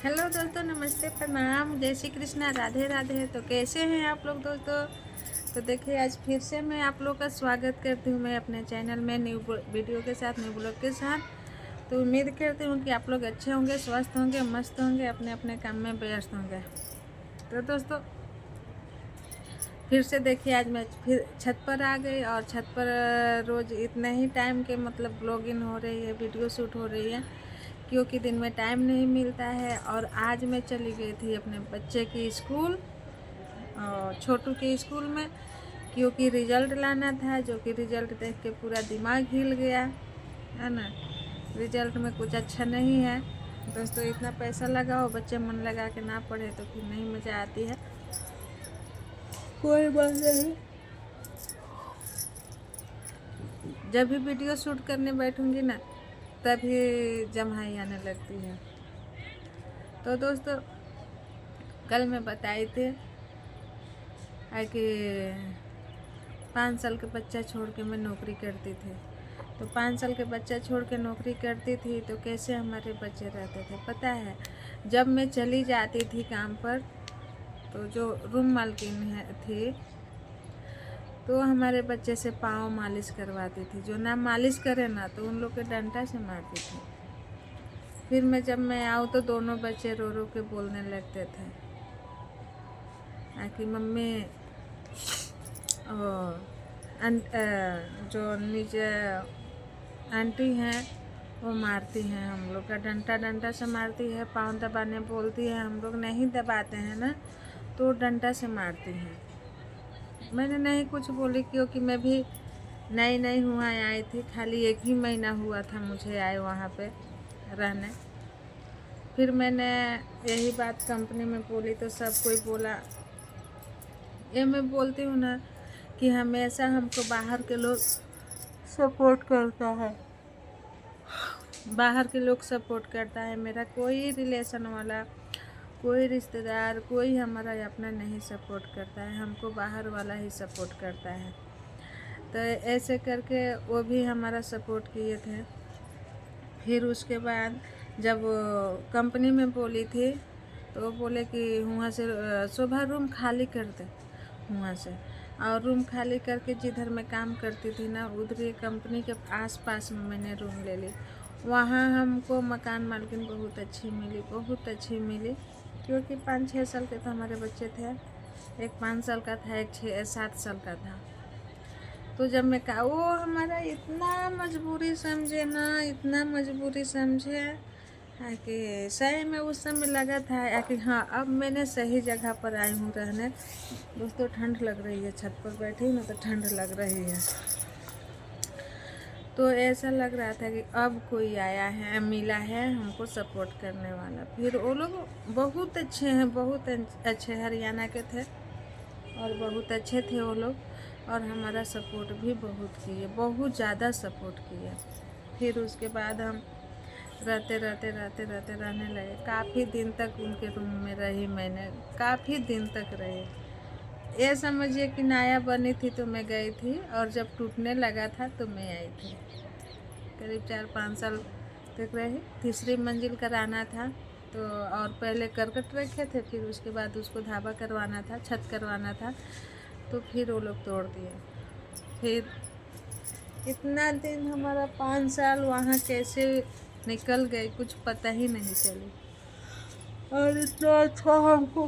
Hello दोस्तों, नमस्ते, प्रणाम, जय श्री कृष्णा, राधे राधे। तो कैसे हैं आप लोग दोस्तों? तो देखिए, आज फिर से मैं आप लोग का स्वागत करती हूँ मैं अपने चैनल में न्यू वीडियो के साथ, न्यू ब्लॉग के साथ। तो उम्मीद करती हूँ कि आप लोग अच्छे होंगे, स्वस्थ होंगे, मस्त होंगे, अपने अपने काम में व्यस्त होंगे। तो दोस्तों, फिर से देखिए, आज मैं फिर छत पर आ गई और छत पर रोज़ इतने ही टाइम के मतलब ब्लॉगिंग हो रही है, वीडियो शूट हो रही है, क्योंकि दिन में टाइम नहीं मिलता है। और आज मैं चली गई थी अपने बच्चे की स्कूल, छोटू के स्कूल में, क्योंकि रिज़ल्ट लाना था, जो कि रिज़ल्ट देख के पूरा दिमाग हिल गया है ना। रिज़ल्ट में कुछ अच्छा नहीं है दोस्तों। इतना पैसा लगाओ, बच्चे मन लगा के ना पढ़े तो फिर नहीं मज़ा आती है। कोई बात नहीं, जब भी वीडियो शूट करने बैठूंगी ना, तभी जम्हाई आने लगती है। तो दोस्तों, कल मैं बताई थी कि 5 साल के बच्चा छोड़ के मैं नौकरी करती थी। तो 5 साल के बच्चा छोड़ के नौकरी करती थी तो कैसे हमारे बच्चे रहते थे पता है? जब मैं चली जाती थी काम पर, तो जो रूम मालकिन थी, तो हमारे बच्चे से पाँव मालिश करवाती थी। जो ना मालिश करे ना, तो उन लोग के डंडा से मारती थी। फिर जब मैं आऊँ तो दोनों बच्चे रो रो के बोलने लगते थे कि मम्मी, जो नीचे आंटी हैं वो मारती हैं, हम लोग का डंडा डंडा से मारती है, पाँव दबाने बोलती है, हम लोग नहीं दबाते हैं ना, तो डंडा से मारती हैं। मैंने नहीं कुछ बोली, क्योंकि मैं भी नई नई हुआ आई थी, खाली 1 ही महीना हुआ था मुझे आए वहाँ पे रहने। फिर मैंने यही बात कंपनी में बोली तो सब कोई बोला, ये मैं बोलती हूँ ना कि हमेशा हमको बाहर के लोग सपोर्ट करता है, बाहर के लोग सपोर्ट करता है। मेरा कोई रिलेशन वाला, कोई रिश्तेदार, कोई हमारा अपना नहीं सपोर्ट करता है, हमको बाहर वाला ही सपोर्ट करता है। तो ऐसे करके वो भी हमारा सपोर्ट किए थे। फिर उसके बाद जब कंपनी में बोली थी, तो वो बोले कि वहाँ से सुबह रूम खाली कर दे वहाँ से। और रूम खाली करके जिधर मैं काम करती थी ना, उधर ही कंपनी के आसपास में मैंने रूम ले ली। वहाँ हमको मकान मालकिन बहुत अच्छी मिली, बहुत अच्छी मिली, क्योंकि 5-6 साल के तो हमारे बच्चे थे। एक 5 साल का था, एक 6-7 साल का था। तो जब मैं कहा, वो हमारा इतना मजबूरी समझे ना, इतना मजबूरी समझे कि सही में उस समय लगा था कि हाँ, अब मैंने सही जगह पर आई हूँ रहने। दोस्तों, ठंड लग रही है, छत पर बैठी हूँ ना तो ठंड लग रही है। तो ऐसा लग रहा था कि अब कोई आया है, मिला है हमको सपोर्ट करने वाला। फिर वो लोग बहुत अच्छे हैं, बहुत अच्छे हरियाणा के थे और बहुत अच्छे थे वो लोग, और हमारा सपोर्ट भी बहुत किए, बहुत ज़्यादा सपोर्ट किए। फिर उसके बाद हम रहते रहते रहते रहते रहने लगे। काफ़ी दिन तक उनके रूम में रही, मैंने काफ़ी दिन तक रही। ये समझिए कि नया बनी थी तो मैं गई थी, और जब टूटने लगा था तो मैं आई थी। करीब 4-5 साल तक रही। तीसरी मंजिल कराना था, तो और पहले करकट रखे थे, फिर उसके बाद उसको धाबा करवाना था, छत करवाना था, तो फिर वो लोग तोड़ दिए। फिर इतना दिन हमारा 5 साल वहाँ कैसे निकल गए कुछ पता ही नहीं चली। और इतना अच्छा हमको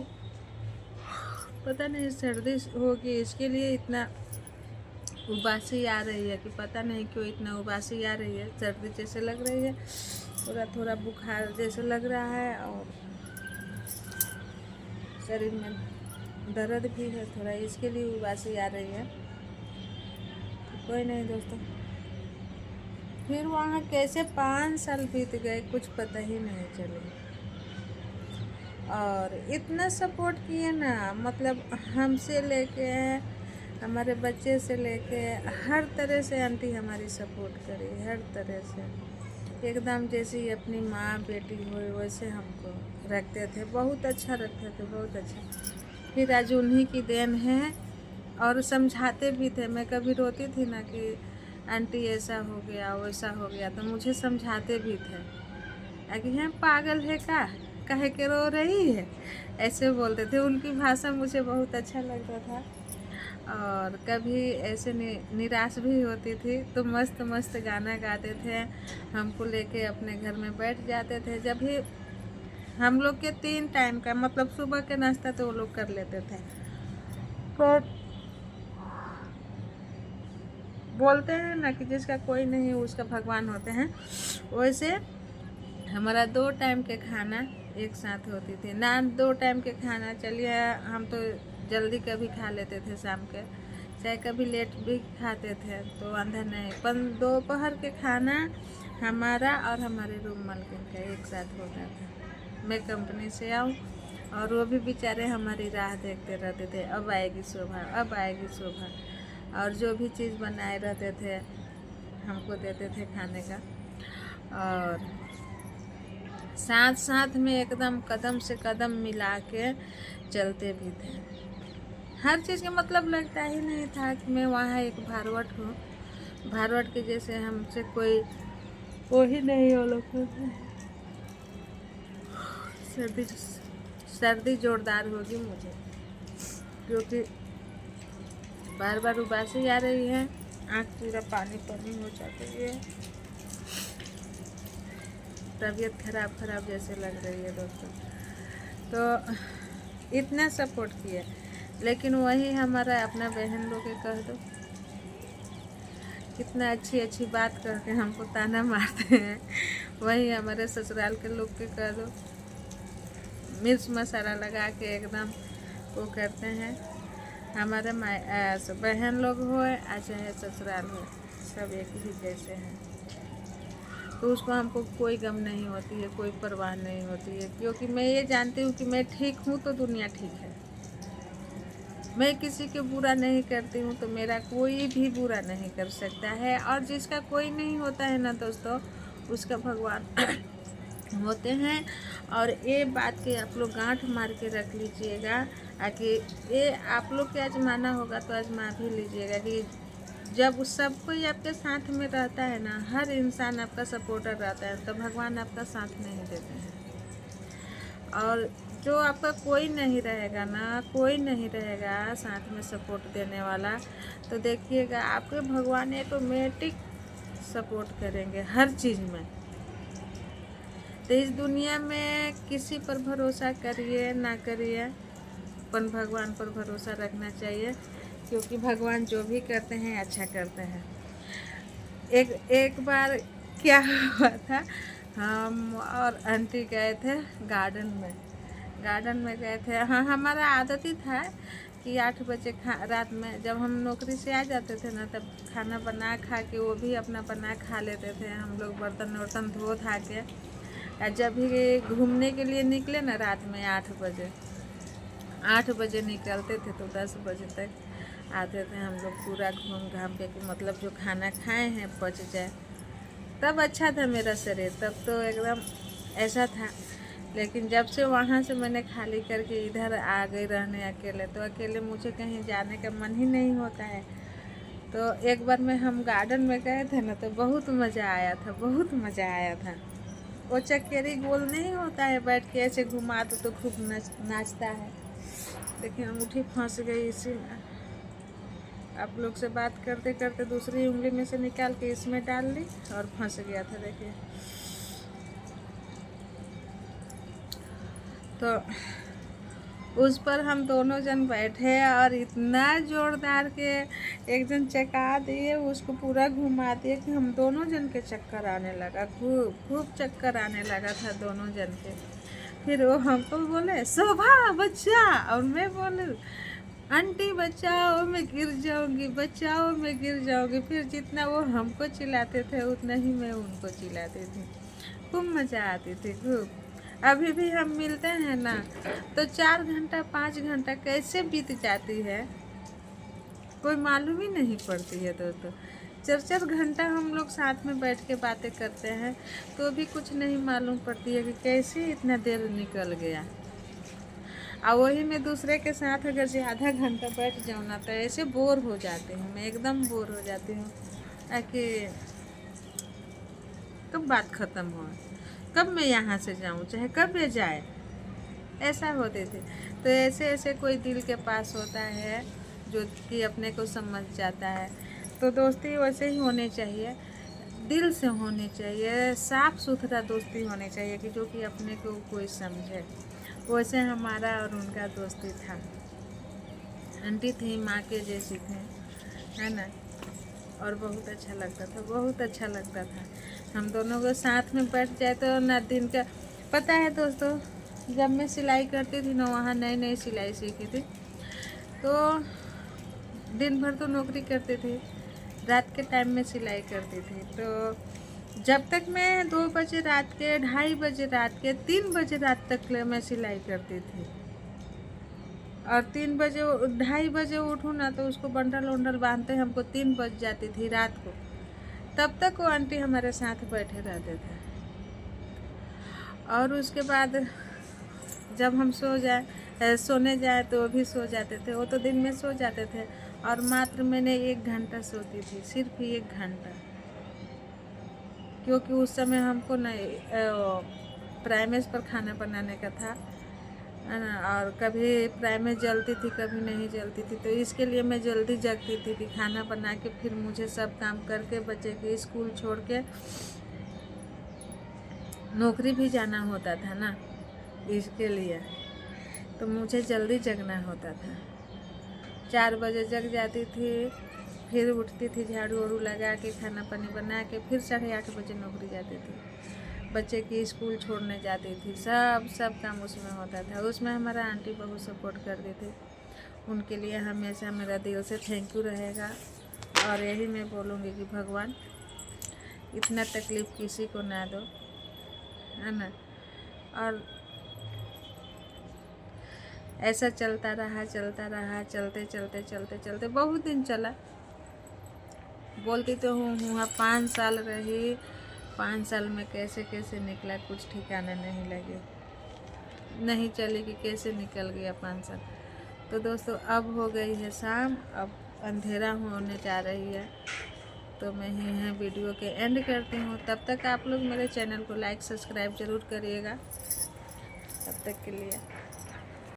पता नहीं सर्दी होगी, इसके लिए इतना उबासी आ रही है कि पता नहीं क्यों इतना उबासी आ रही है। सर्दी जैसे लग रही है, थोड़ा थोड़ा बुखार जैसे लग रहा है, और शरीर में दर्द भी है थोड़ा, इसके लिए उबासी आ रही है। तो कोई नहीं दोस्तों, फिर वहाँ कैसे 5 साल बीत गए कुछ पता ही नहीं चले। और इतना सपोर्ट किए ना, मतलब हमसे लेके हमारे बच्चे से लेके हर तरह से आंटी हमारी सपोर्ट करी, हर तरह से एकदम जैसी अपनी माँ बेटी हो वैसे हमको रखते थे, बहुत अच्छा रखते थे, बहुत अच्छा। फिर आज उन्हीं की देन है, और समझाते भी थे। मैं कभी रोती थी ना कि आंटी ऐसा हो गया वैसा हो गया, तो मुझे समझाते भी थे कि हैं पागल है का, काहे के रो रही है, ऐसे बोलते थे। उनकी भाषा मुझे बहुत अच्छा लगता था। और कभी ऐसे निराश भी होती थी तो मस्त मस्त गाना गाते थे, हमको लेके अपने घर में बैठ जाते थे। जब भी हम लोग के 3 टाइम का मतलब सुबह के नाश्ता तो वो लोग कर लेते थे। पर बोलते हैं ना कि जिसका कोई नहीं उसका भगवान होते हैं, वैसे हमारा 2 टाइम के खाना एक साथ होती थी ना। 2 टाइम के खाना चलिए हम तो जल्दी कभी खा लेते थे शाम के, चाहे कभी लेट भी खाते थे तो अंदर नहीं, पर दोपहर के खाना हमारा और हमारे रूम मालकिन का एक साथ होता था। मैं कंपनी से आऊँ और वो भी बेचारे हमारी राह देखते रहते थे, अब आएगी शोभा, अब आएगी शोभा। और जो भी चीज़ बनाए रहते थे हमको देते थे खाने का। और साथ साथ में एकदम कदम से कदम मिला के चलते भी थे। हर चीज़ का मतलब लगता ही नहीं था कि मैं वहाँ एक भारवट हूँ, भारवट के जैसे हमसे कोई वो ही नहीं हो लोग। सर्दी जोरदार होगी मुझे, क्योंकि बार बार उबासी आ रही है, आँख पूरा पानी पानी हो जाती है, तबीयत खराब जैसे लग रही है दोस्तों। तो इतना सपोर्ट किया, लेकिन वही हमारा अपना बहन लोग के कह दो, कितना अच्छी अच्छी बात करके हमको ताना मारते हैं। वही हमारे ससुराल के लोग के कह दो, मिर्च मसाला लगा के एकदम वो करते हैं। हमारे बहन लोग हो चाहे ससुराल हो, सब एक ही जैसे हैं। तो उसको हमको कोई गम नहीं होती है, कोई परवाह नहीं होती है, क्योंकि मैं ये जानती हूँ कि मैं ठीक हूँ तो दुनिया ठीक है। मैं किसी के बुरा नहीं करती हूँ तो मेरा कोई भी बुरा नहीं कर सकता है। और जिसका कोई नहीं होता है ना दोस्तों, उसका भगवान होते हैं। और ये बात के आप लोग गांठ मार के रख लीजिएगा कि ये आप लोग के आजमाना होगा तो आजमा भी लीजिएगा कि जब सब कोई आपके साथ में रहता है ना, हर इंसान आपका सपोर्टर रहता है, तो भगवान आपका साथ नहीं देते हैं। और जो आपका कोई नहीं रहेगा ना, कोई नहीं रहेगा साथ में सपोर्ट देने वाला, तो देखिएगा आपके भगवान ऑटोमेटिक सपोर्ट करेंगे हर चीज़ में। तो इस दुनिया में किसी पर भरोसा करिए ना करिए, पर भगवान पर भरोसा रखना चाहिए, क्योंकि भगवान जो भी करते हैं अच्छा करते हैं। एक बार क्या हुआ था, हम और आंटी गए थे गार्डन में गए थे। हाँ, हमारा आदत ही था कि 8 बजे रात में जब हम नौकरी से आ जाते थे ना, तब खाना बना खा के वो भी अपना बना खा लेते थे। हम लोग बर्तन वर्तन धो था के, जब भी घूमने के लिए निकले ना रात में 8 बजे निकलते थे तो 10 बजे तक आते थे हम लोग, पूरा घूम घाम के, मतलब जो खाना खाए हैं पच जाए। तब अच्छा था मेरा शरीर, तब तो एकदम ऐसा था। लेकिन जब से वहाँ से मैंने खाली करके इधर आ गई रहने अकेले, तो अकेले मुझे कहीं जाने का मन ही नहीं होता है। तो एक बार में हम गार्डन में गए थे ना, तो बहुत मज़ा आया था। वो चकेरी गोल नहीं होता है, बैठ के ऐसे घुमा तो खूब नाचता है। देखिए अंगूठी फंस गई इसी में। आप लोग से बात करते करते दूसरी उंगली में से निकाल के इसमें डाल ली और फंस गया था। देखिए, तो उस पर हम दोनों जन बैठे और इतना जोरदार के एक जन चका दिए, उसको पूरा घुमा दिए कि हम दोनों जन के चक्कर आने लगा, खूब चक्कर आने लगा था दोनों जन के। फिर वो हमको बोले शोभा बच्चा, और मैं बोले आंटी बचाओ मैं गिर जाऊंगी, बचाओ मैं गिर जाऊंगी। फिर जितना वो हमको चिल्लाते थे उतना ही मैं उनको चिल्लाती थी। खूब मज़ा आती थी, खूब। अभी भी हम मिलते हैं ना तो 4 घंटा 5 घंटा कैसे बीत जाती है कोई मालूम ही नहीं पड़ती है दोस्तों। 4-4 घंटा हम लोग साथ में बैठ के बातें करते हैं तो भी कुछ नहीं मालूम पड़ती है कि कैसे इतना देर निकल गया। और वही मैं दूसरे के साथ अगर ज़्यादा घंटा बैठ जाऊँ ना तो ऐसे बोर हो जाती हूँ, मैं एकदम बोर हो जाती हूँ कि कब बात ख़त्म हो, कब मैं यहाँ से जाऊँ, चाहे कब ये जाए। ऐसा होते थे। तो ऐसे ऐसे कोई दिल के पास होता है जो कि अपने को समझ जाता है। तो दोस्ती वैसे ही होनी चाहिए, दिल से होनी चाहिए, साफ़ सुथरा दोस्ती होनी चाहिए कि जो कि अपने को कोई समझे। वैसे हमारा और उनका दोस्ती था। आंटी थी, माँ के जैसी थे, है ना। और बहुत अच्छा लगता था, बहुत अच्छा लगता था। हम दोनों को साथ में बैठ जाए तो ना दिन का पता है दोस्तों, जब मैं सिलाई करती थी ना, वहाँ नई नई सिलाई सीखी थी, तो दिन भर तो नौकरी करती थी, रात के टाइम में सिलाई करती थी। तो जब तक मैं 2 बजे रात के, 2:30 बजे रात के, 3 बजे रात तक मैं सिलाई करती थी। और 3 बजे, 2:30 बजे उठूँ ना तो उसको बंडल वंडल बांधते हमको 3 बज जाती थी रात को। तब तक वो आंटी हमारे साथ बैठे रहते थे। और उसके बाद जब हम सोने जाए तो वो भी सो जाते थे। वो तो दिन में सो जाते थे और मात्र मैंने 1 घंटा सोती थी, सिर्फ 1 घंटा, क्योंकि उस समय हमको ना प्राइमेस पर खाना बनाने का था, है ना। और कभी प्राइमेस जलती थी, कभी नहीं जलती थी, तो इसके लिए मैं जल्दी जगती थी कि खाना बना के फिर मुझे सब काम करके बच्चे के स्कूल छोड़ के नौकरी भी जाना होता था ना, इसके लिए तो मुझे जल्दी जगना होता था। 4 बजे जग जाती थी, फिर उठती थी, झाड़ू वाड़ू लगा के, खाना पानी बना के, फिर 8:30 बजे नौकरी जाती थी, बच्चे की स्कूल छोड़ने जाती थी। सब काम उसमें होता था। उसमें हमारा आंटी बहुत सपोर्ट करती थी। उनके लिए हमेशा मेरा दिल से थैंक यू रहेगा। और यही मैं बोलूँगी कि भगवान इतना तकलीफ़ किसी को ना दो, है ना। और ऐसा चलता रहा, चलते चलते चलते चलते बहुत दिन चला। बोलती तो हूँ 5 साल रही, 5 साल में कैसे कैसे निकला कुछ ठिकाना नहीं लगे, नहीं चली कि कैसे निकल गया 5 साल। तो दोस्तों अब हो गई है शाम, अब अंधेरा होने जा रही है, तो मैं ही वीडियो के एंड करती हूँ। तब तक आप लोग मेरे चैनल को लाइक सब्सक्राइब ज़रूर करिएगा। तब तक के लिए